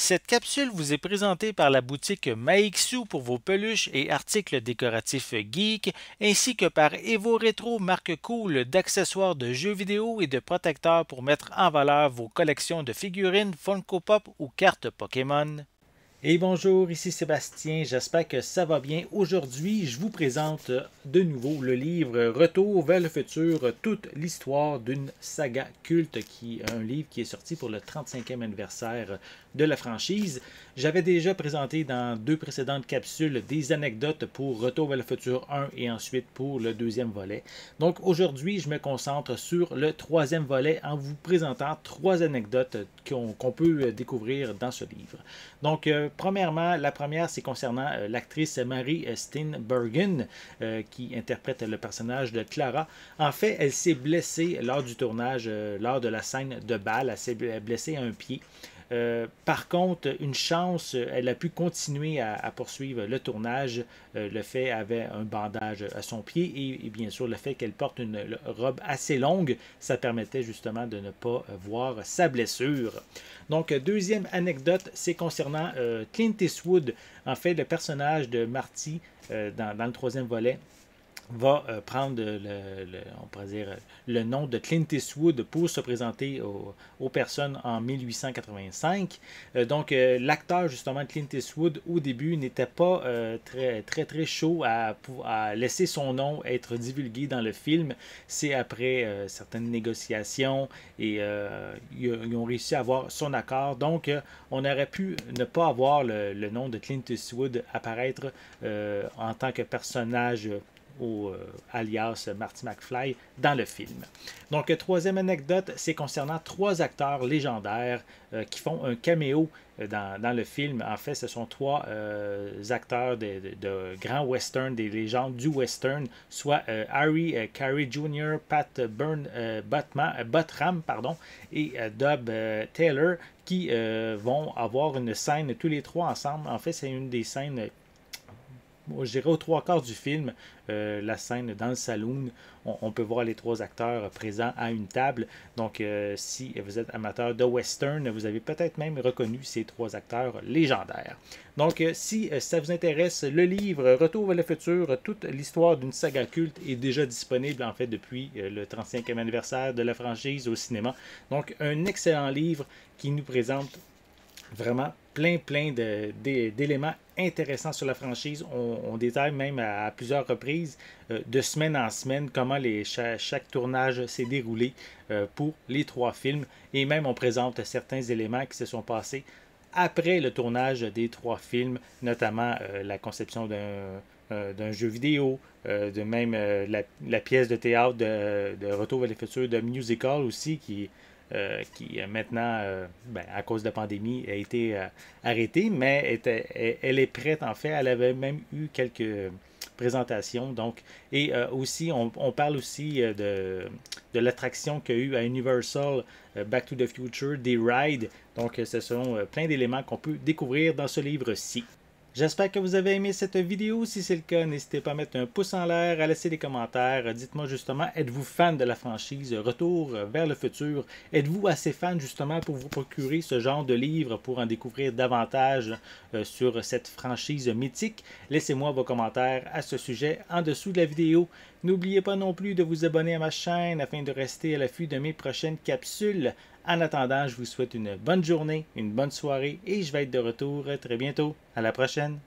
Cette capsule vous est présentée par la boutique Maixu pour vos peluches et articles décoratifs geek, ainsi que par Evo Retro, marque cool d'accessoires de jeux vidéo et de protecteurs pour mettre en valeur vos collections de figurines Funko Pop ou cartes Pokémon. Et bonjour, ici Sébastien, j'espère que ça va bien. Aujourd'hui, je vous présente de nouveau le livre Retour vers le futur, toute l'histoire d'une saga culte, qui est un livre qui est sorti pour le 35e anniversaire de la franchise. J'avais déjà présenté dans deux précédentes capsules des anecdotes pour Retour vers le futur 1 et ensuite pour le deuxième volet. Donc aujourd'hui, je me concentre sur le troisième volet en vous présentant trois anecdotes qu'on peut découvrir dans ce livre. Donc, premièrement, la première, c'est concernant l'actrice Mary Steenburgen qui interprète le personnage de Clara. En fait, elle s'est blessée lors du tournage, lors de la scène de bal. Elle s'est blessée à un pied. Par contre, une chance, elle a pu continuer à poursuivre le tournage. Le fait avait un bandage à son pied et bien sûr le fait qu'elle porte une robe assez longue, ça permettait justement de ne pas voir sa blessure. Donc, deuxième anecdote, c'est concernant Clint Eastwood. En fait, le personnage de Marty dans le troisième volet va prendre on pourrait dire, le nom de Clint Eastwood pour se présenter aux personnes en 1885. Donc, l'acteur justement de Clint Eastwood au début n'était pas très chaud à laisser son nom être divulgué dans le film. C'est après certaines négociations et ils ont réussi à avoir son accord. Donc, on aurait pu ne pas avoir le nom de Clint Eastwood apparaître en tant que personnage alias Marty McFly dans le film. Donc, troisième anecdote, c'est concernant trois acteurs légendaires qui font un caméo dans le film. En fait, ce sont trois acteurs de grands westerns, des légendes du western, soit Harry Carey Jr., Pat Buttram et Dub Taylor, qui vont avoir une scène tous les trois ensemble. En fait, c'est une des scènes, je dirais aux trois quarts du film, la scène dans le saloon. On peut voir les trois acteurs présents à une table. Donc, si vous êtes amateur de western, vous avez peut-être même reconnu ces trois acteurs légendaires. Donc, si ça vous intéresse, le livre Retour vers le futur, toute l'histoire d'une saga culte est déjà disponible en fait depuis le 35e anniversaire de la franchise au cinéma. Donc, un excellent livre qui nous présente vraiment plein d'éléments intéressants sur la franchise. On détaille même à plusieurs reprises, de semaine en semaine, comment chaque tournage s'est déroulé pour les trois films. Et même on présente certains éléments qui se sont passés après le tournage des trois films, notamment la conception d'un jeu vidéo, de même la pièce de théâtre de Retour vers le futur, de musical aussi, qui maintenant, à cause de la pandémie, a été arrêtée, mais elle est prête en fait. Elle avait même eu quelques présentations. Donc, et aussi, on parle aussi de l'attraction qu'il y a eu à Universal, Back to the Future, des rides. Donc, ce sont plein d'éléments qu'on peut découvrir dans ce livre-ci. J'espère que vous avez aimé cette vidéo. Si c'est le cas, n'hésitez pas à mettre un pouce en l'air, à laisser des commentaires. Dites-moi justement, êtes-vous fan de la franchise Retour vers le futur? Êtes-vous assez fan justement pour vous procurer ce genre de livre pour en découvrir davantage sur cette franchise mythique? Laissez-moi vos commentaires à ce sujet en dessous de la vidéo. N'oubliez pas non plus de vous abonner à ma chaîne afin de rester à l'affût de mes prochaines capsules. En attendant, je vous souhaite une bonne journée, une bonne soirée et je vais être de retour très bientôt. À la prochaine!